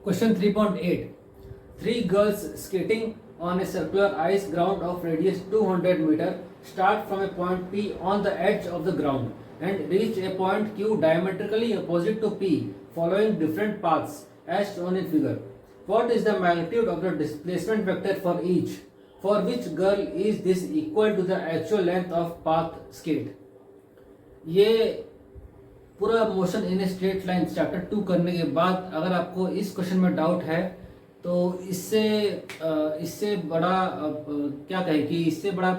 Question 3.8. Three girls skating on a circular ice ground of radius 200 meter start from a point P on the edge of the ground and reach a point Q diametrically opposite to P following different paths as shown in figure. What is the magnitude of the displacement vector for each? For which girl is this equal to the actual length of path skate? ये पूरा motion in straight line chapter 2 करने के बाद अगर आपको इस question में doubt है तो इससे बड़ा क्या कहें कि इससे बड़ा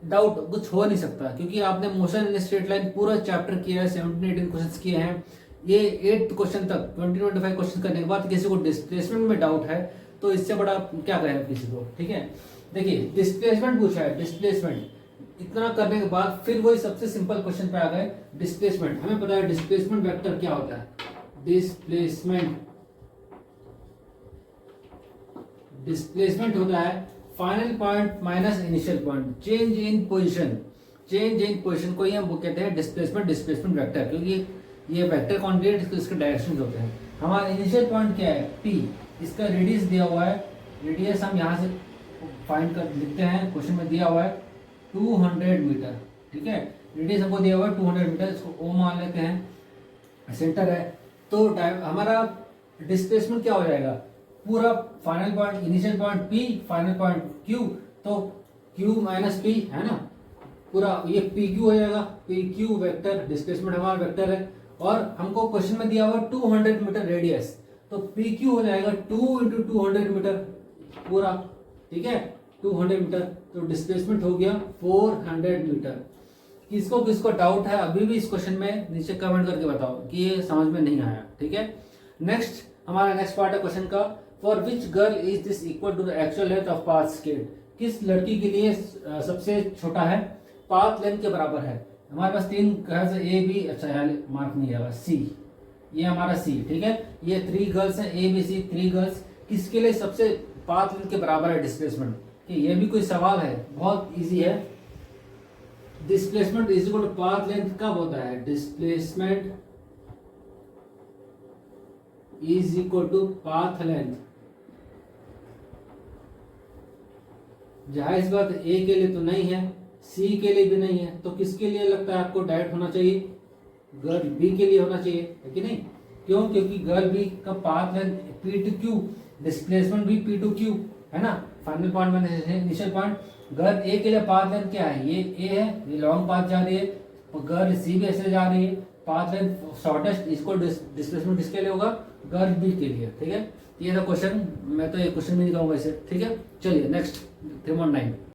डाउट कुछ हो नहीं सकता, क्योंकि आपने मोशन इन स्ट्रेट लाइन पूरा चैप्टर किया है, 17-18 क्वेश्चंस किए हैं। ये 8th क्वेश्चन तक 20-25 क्वेश्चन करने के बाद किसी को डिस्प्लेसमेंट में डाउट है तो इससे बड़ा क्या कहें किसी को। ठीक है, देखिए डिस्प्लेसमेंट पूछा है, डिस्प्लेसमेंट इतना करने के बाद फिर वही सबसे सिंपल क्वेश्चन पे आ गए डिस्प्लेसमेंट। हमें पता है डिस्प्लेसमेंट वेक्टर क्या होता है। डिस्प्लेसमेंट होता है final point minus initial point, change in position को ही हम कहते हैं डिस्प्लेसमेंट वेक्टर, क्योंकि ये वेक्टर क्वांटिटी इसके डायरेक्शन होते हैं। हमारा इनिशियल पॉइंट क्या है, पी, इसका रेडियस दिया हुआ है, रेडियस हम यहाँ से फाइंड कर लिखते हैं, क्वेश्चन में दिया हुआ है 200 मीटर। ठीक है, रेडियस हमको दिया हुआ है 200 मीटर, इसको ओ मान लेते हैं, सेंटर है। तो हमारा डिस्प्लेसमेंट क्या हो जाएगा, पूरा final point initial point P, final point Q, तो क्यू माइनस पी है ना, पूरा ये पी क्यू हो जाएगा। पी क्यू वेक्टर डिस्प्लेसमेंट हमारा वेक्टर है, और हमको क्वेश्चन में दिया हुआ 200 मीटर रेडियस, तो पी क्यू हो जाएगा 2 × 200 मीटर पूरा। ठीक है, 200 मीटर, तो डिस्प्लेसमेंट हो गया 400 मीटर। किसको डाउट है अभी भी इस क्वेश्चन में नीचे कमेंट करके बताओ कि ये समझ में नहीं आया। ठीक है, नेक्स्ट हमारा नेक्स्ट पार्ट है क्वेश्चन का, for which girl is this equal to the actual length of path skate. किस लड़की के लिए सबसे छोटा है, पाथ लेंथ के बराबर है। हमारे पास 3 ए बी, अच्छा यहाँ मार्क नहीं आएगा, सी, ये हमारा सी। ठीक है, ये 3 गर्ल्स हैं, ए बी सी 3 गर्ल्स, किसके लिए सबसे पाथ लेंथ के बराबर है डिस्प्लेसमेंट। ये भी कोई सवाल है, बहुत इजी है। Displacement is equal to path length कब होता है, displacement is equal to path length. जाहिर बात ए के लिए तो नहीं है, सी के लिए भी नहीं है, तो किसके लिए लगता है आपको डायरेक्ट होना चाहिए, गर्ल बी के लिए होना चाहिए, है कि नहीं। क्यों, क्योंकि गर्ल बी का path length P to Q, displacement भी पी टू क्यू है ना, फाइनल पॉइंट में इनिशियल पॉइंट। गर्ल ए के लिए पाथ लेंथ क्या है, ये ए है, ये लॉन्ग पाथ जा रही है, गर्ल सी भी ऐसे जा रही है, पाथ लेंथ शॉर्टेस्ट, इसको डिस्प्लेसमेंट किसके लिए होगा, गर्ल बी के लिए। ठीक है, ये था क्वेश्चन, मैं तो ये क्वेश्चन भी नहीं कहूंगा इसे। ठीक है, चलिए नेक्स्ट 3.9।